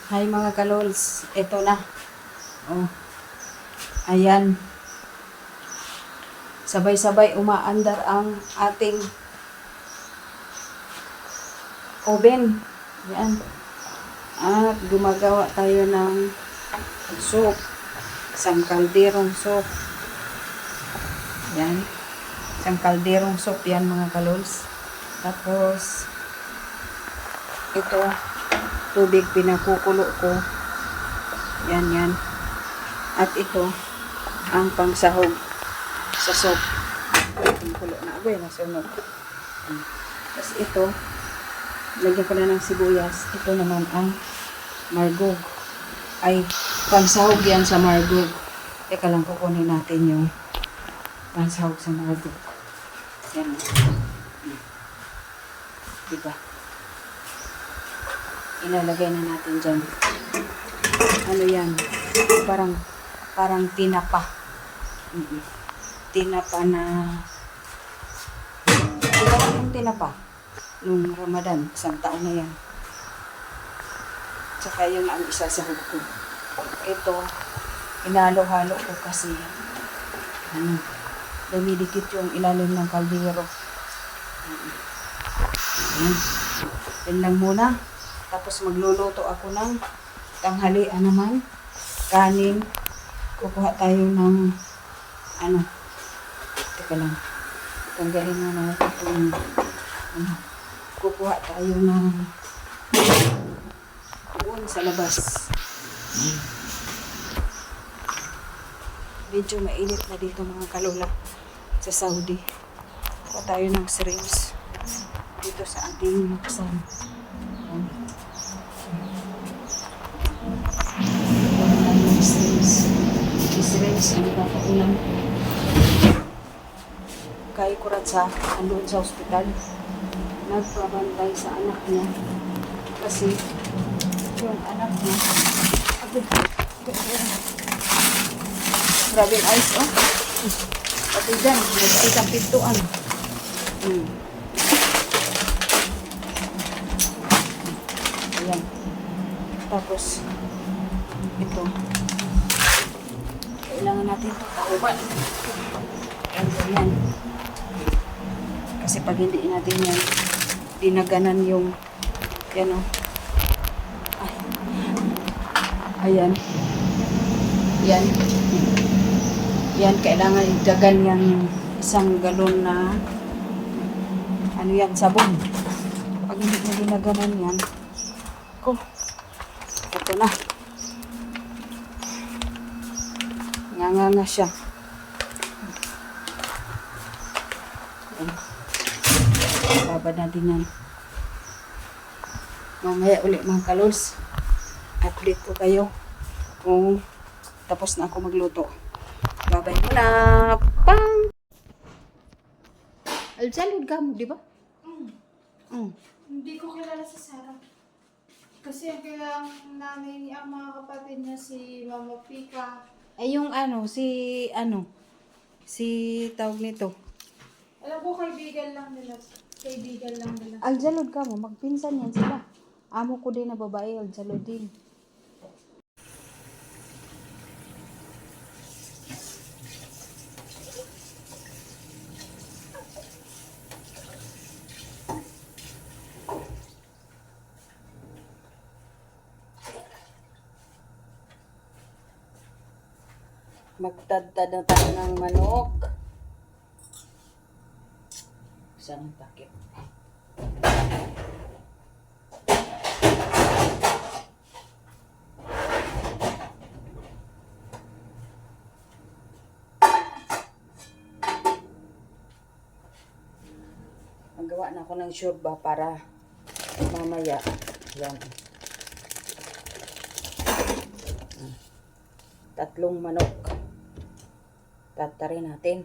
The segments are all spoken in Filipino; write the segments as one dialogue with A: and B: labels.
A: Hi mga kalols, ito na. Oh, ayan. Sabay-sabay umaandar ang ating oven. Ayan. At gumagawa tayo ng soup. Isang kalderong soup. Ayan. Isang kalderong soup yan mga kalols. Tapos, ito, tubig pinakukulo ko. Yan. At ito, ang pangsahog sa soup. Pinakulo na ako nasunog. Tapos ito, lagyan ko na ng sibuyas. Ito naman ang margog. Ay, pangsahog yan sa margog. Teka lang, kukunin natin yung pangsahog sa margog. Yan. Diba? Ilalagay na natin dyan. Ano yan? Parang tinapa. Tinapa na diba yung tinapa? Nung Ramadan, isang taon na yan. Tsaka yun ang isa sa ko. Ito, inalo-halo ko kasi dumidikit yung ilalim ng kaldero. Yan lang muna. Tapos magluluto ako ng tanghalian naman. Kanin. Kukuha tayo ng teka lang. Tanggalin na natin itong kukuha tayo ng doon sa labas. Medyo mainit na dito mga kalola sa Saudi. Kukuha tayo ng shrimps dito sa ating maksan. Shrimps ang papaulam. Kay Kuratsa andun sa ospital. Nagpabantay sa anak niya. Kasi yung anak niya grabe yung ice, oh. Pati dyan, nag-ice ang pintuan. Ayan. Tapos, ito. Kailangan natin ito kauban. Ayan. Kasi pag hindi natin yan, dinaganan yung, yan, oh. Ayan. Yan. Yan, kailangan idagan yung isang galon na sabon. Pag hindi na dinaganan yan, ito na. Nganga siya. Babad natin yan. Mamaya ulit mga kalols. Update ko kayo kung tapos na ako magluto. Babay muna. Pang! Aljalud ka mo, di ba?
B: Hindi ko kilala si Sarah. Kasi ang kilala namin ang mga kapatid niya si Mama Pika.
A: Ay yung si tawag nito.
B: Alam ko kaibigan lang nila.
A: Aljalud ka mo, magpinsan yan sila. Amo ko din na babae, aljalud din. Magtadtad na tayo ng manok. Isang takip. Magawa na ako ng shurba para mamaya. Yan. 3 manok. Tatarin natin.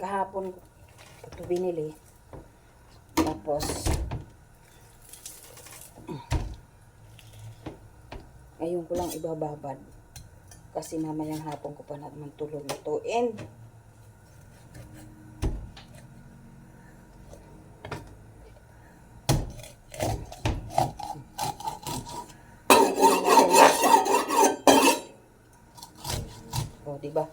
A: Kahapon Ito binili. Tapos, ngayon ko lang ibababad. Kasi mamayang hapon ko pa naman tulog ito. And, oh, diba?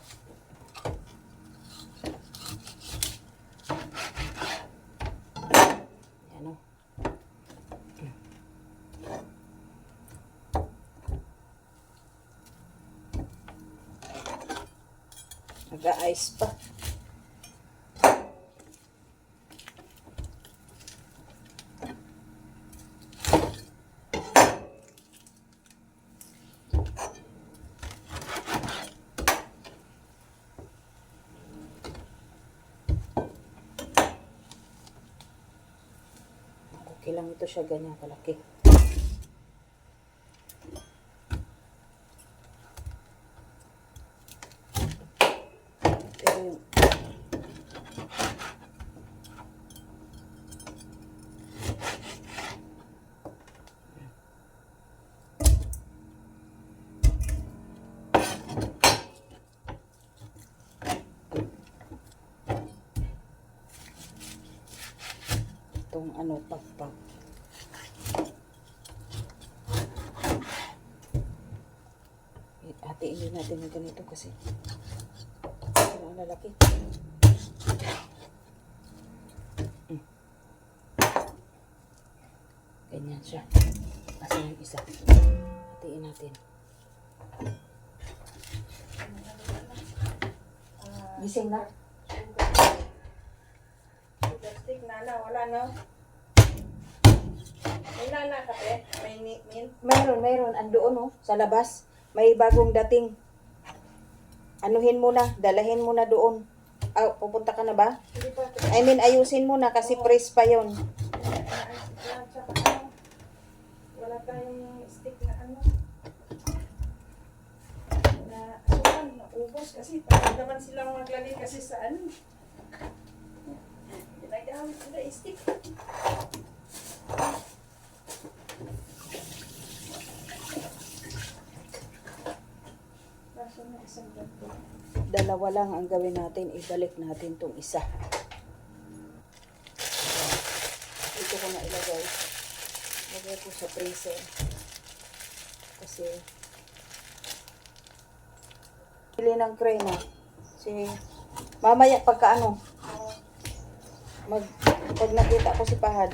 A: Yan o. Nag-a-ice pa. Okay lang ito siya ganyan kalaki. Pero yung itong ano, pakpak. Hatiin din natin yung ganito kasi ang lalaki. Ganyan siya. Kasi yung isa. Hatiin natin. Gising na?
C: Plastic nana, wala no? May nana kape? May mint?
A: Mayroon. Andoon oh, sa labas. May bagong dating. Anuhin mo na, dalahin mo na doon. Ah, pupunta ka na ba?
C: Hindi pa.
A: I mean, ayusin mo na kasi press pa yon.
C: Wala tayong stick na ano. Na asukan, naubos kasi parang naman silang maglalagay kasi sa ano. Ginagamit sila stick. Kaso na isang ganito.
A: Dalawa lang ang gawin natin, ibalik natin tong isa. Ito ko na ilagay. Lagay ko sa freezer. Kasi pili ng krema. Si mamaya pagka ano, pag nakita ko si Pahad.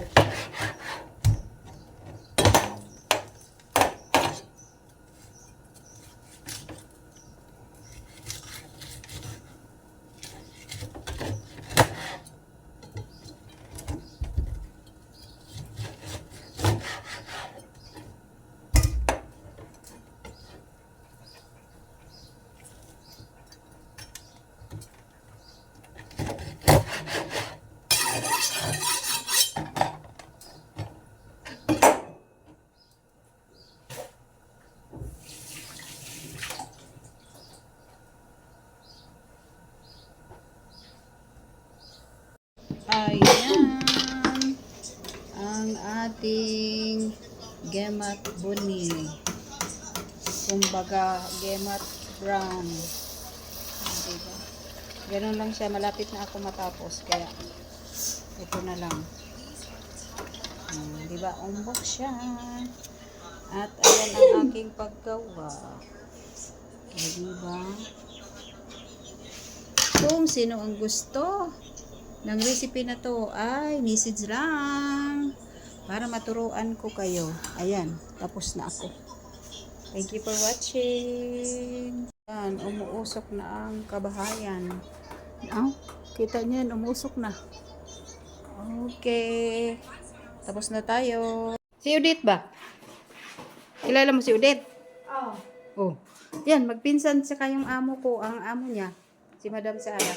A: Ayan ang ating gemat buni. Kumbaga gemat brown. Diba? Ganun lang siya. Malapit na ako matapos. Kaya ito na lang. Diba? Umbok siya. At ayan ang aking paggawa. Diba? Kung sino ang gusto ng recipe na to ay message lang para maturuan ko kayo. Ayan, tapos na ako. Thank you for watching. Ayan, umuusok na ang kabahayan. Oh, kita niyan, umusok na. Okay. Tapos na tayo. Si Udit ba? Kilala mo si Udit?
B: Oh.
A: Oh. Yan, magpinsan sa kayong amo ko. Ang amo niya, si Madam Sara.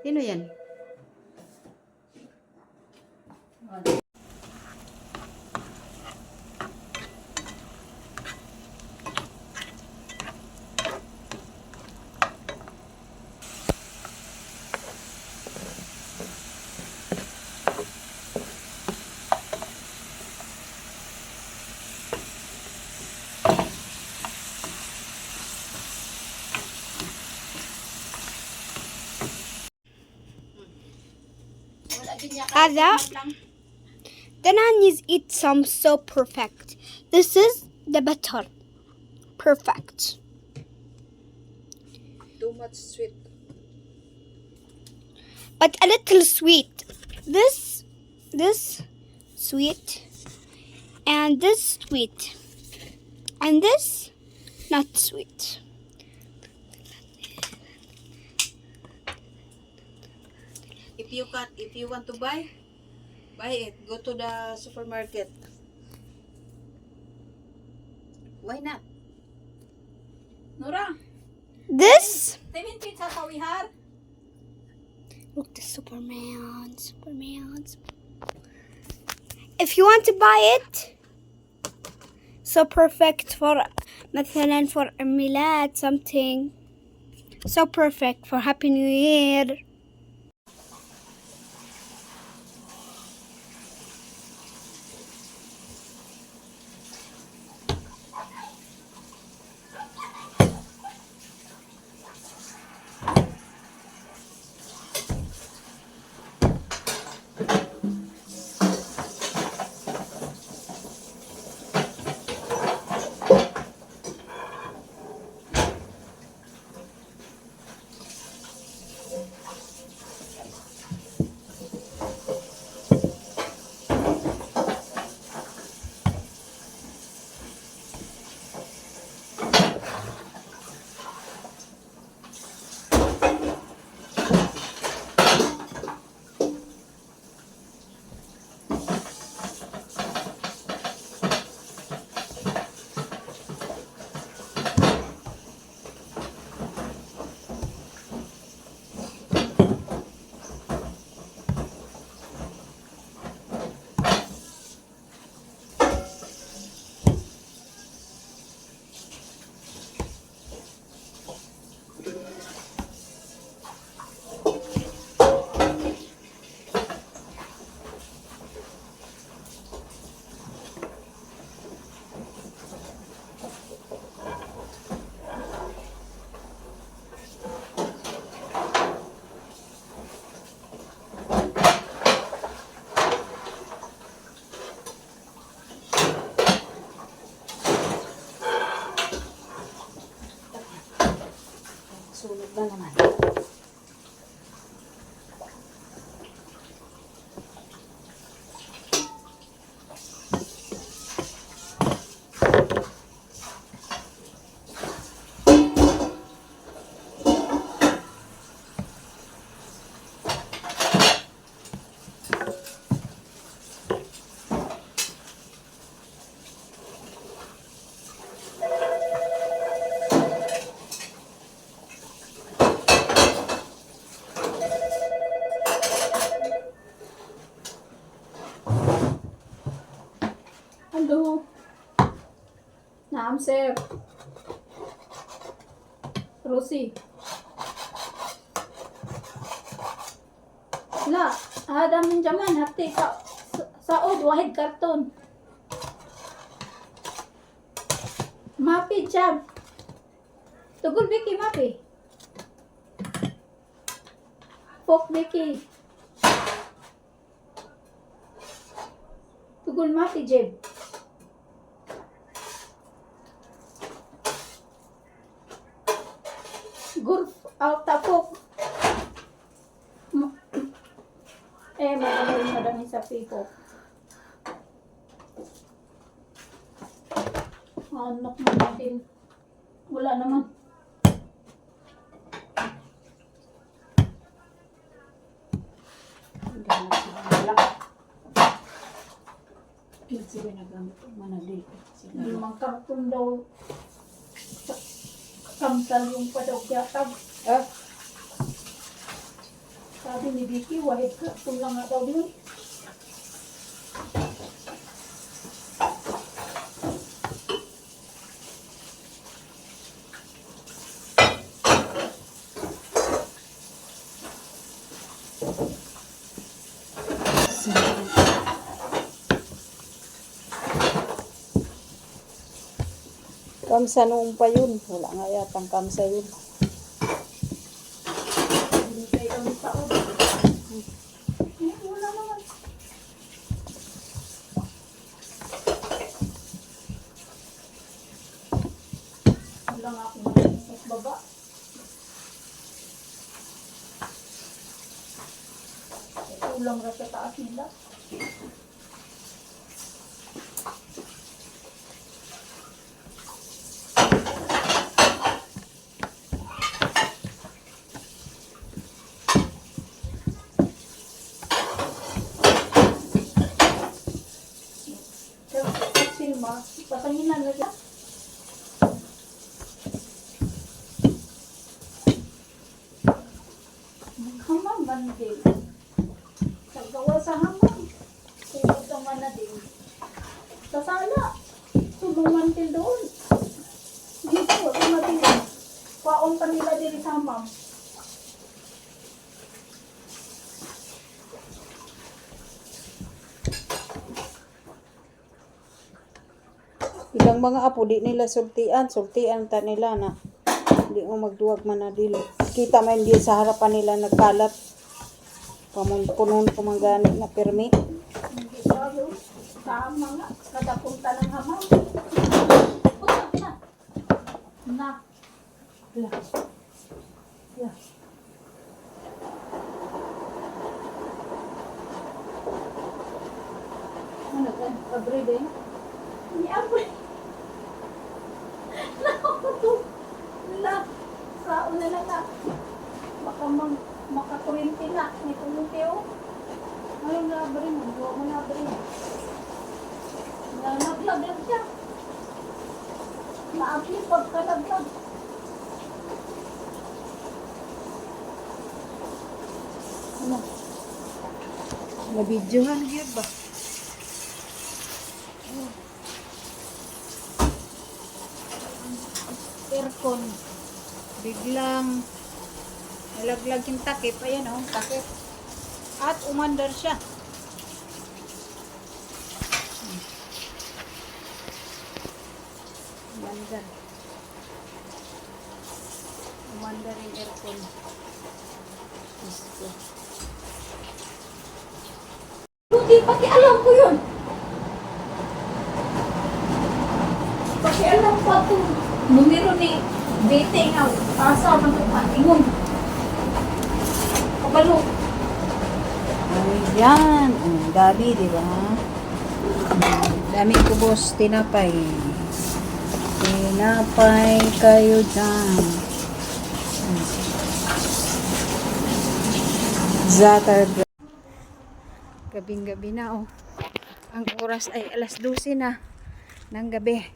A: Sino yan?
D: have that. Then I need to eat some so perfect. This is the butter. Perfect.
A: Too much sweet.
D: But a little sweet. This sweet. And this sweet. And this not sweet.
A: If you want to buy it. Go to the supermarket. Why not?
B: Nora,
D: This.
B: tingin pizza sa wihar.
D: Look, the Superman. If you want to buy it, so perfect for مثلا for ميلاد something. So perfect for Happy New Year.
A: Sunog na naman.
B: Hello. Naam, sir. Rosie. La, ada min jaman hati saod wahid karton. Mapi jam. Tugul Biki mapi. Pok Biki. Tugul mapi jeb. Gurf out tapok. Madami sa pipok. Anak mo natin. Wala naman.
A: Sige nagamit ang manali.
B: Limang karton daw. Kamsal yung padaw yatag.
A: Ah,
B: Sabi ni Vicky, wahid karton lang nga daw yun.
A: kamsa noong pa yun. Wala nga yatang kamsa yun.
B: Hindi kayo ang taon. Wala
C: ulang ra sa taas nila. Silma, pasanginan na siya. Hamam man din. Paggawa sa hamam. Tungkol sa mana din. Sa sala. Tulungan din doon. Dito, tumating. Paon pa nila din sa hamam.
A: Ilang mga apo di nila sultian ta nila na di mo magduwag man na dili. Kita man di sa harapan nila nagkalat. Punon ko mangani na permi.
C: Hindi bago. Tama nga. Kada punta ng hamam. Na. Na. La. La. Ano ka? Everyday? Hindi everyday. La. Sao na lang na. Baka makakurinti na. May tumuti o. Ngayon na abri mo. Huwag mo na abri mo. Naglaglag siya. Naabli pagkalaglag. Ano?
A: Nabidyohan gyud ba? Aircon. Biglang nalaglag yung takip. Ayan oh, takip. At umandar siya. Umandar. Umandar yung aircon. Gusto.
C: Buti, pakialam ko yun. Pakialam ko itong numero ni Bete nga. Asa man ito patingon. Kabalo.
A: Ayan. Ang dami, di ba? Dami ko, boss. Tinapay. Tinapay kayo dyan. Zatar. Gabing-gabi na, oh. Ang oras ay alas 12 na ng gabi.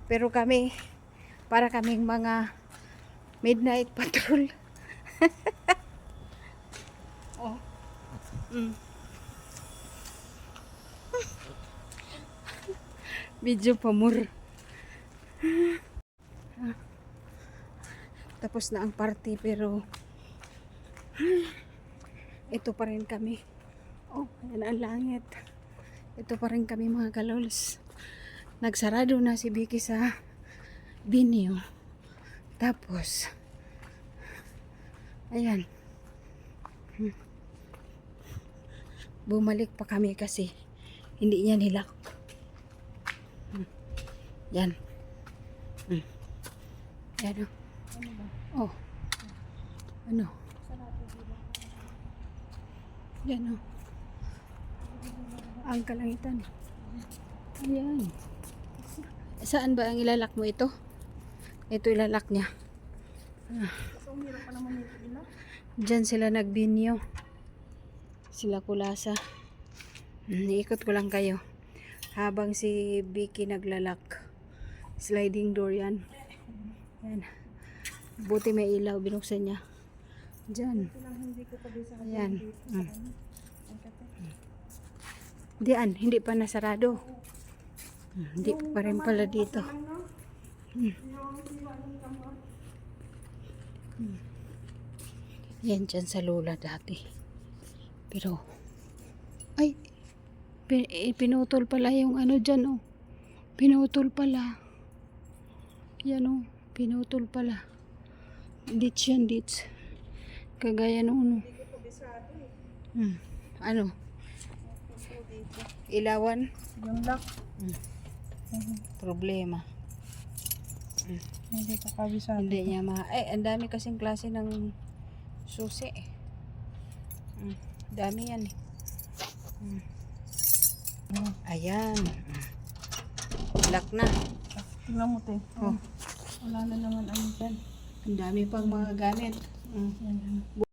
A: Pero kami, para kaming mga midnight patrol. Oh. Medyo pamur. Tapos na ang party pero ito pa rin kami. Oh, ayan ang langit. Ito pa rin kami mga kalols. Nagsarado na si Vicky sa binyo. Tapos ayan. Bumalik pa kami kasi hindi niya nilak. Yan. Yan oh. Oh. Ano? Yan oh. Ang kalangitan. Ayan. Saan ba ang ilalak mo ito? Ito ilalak niya. Diyan sila nagbinyo. Sila kulasa. Iikot ko lang kayo. Habang si Vicky naglalak. Sliding door yan. Yan. Buti may ilaw. Binuksan niya. Diyan. Ayan. Diyan. Hindi pa nasarado. Hindi pa rin pala dito. Yan dyan sa lola dati. Pero ay pinutol pala yung ano dyan oh. Pinutol pala. Yan oh. Pinutol pala. Ditch yan, ditch. Kagaya nung ano. Ilawan.
C: Yung lock.
A: Problema.
C: Hindi ka kabisado.
A: Hindi niya ay, ang dami kasing klase ng susi. Dami yan eh. Ayan. Lock na.
C: Tingnan mo, te.
A: Oh.
C: Wala na naman ano dyan.
A: Ang dami pang mga gamit.
C: Yan.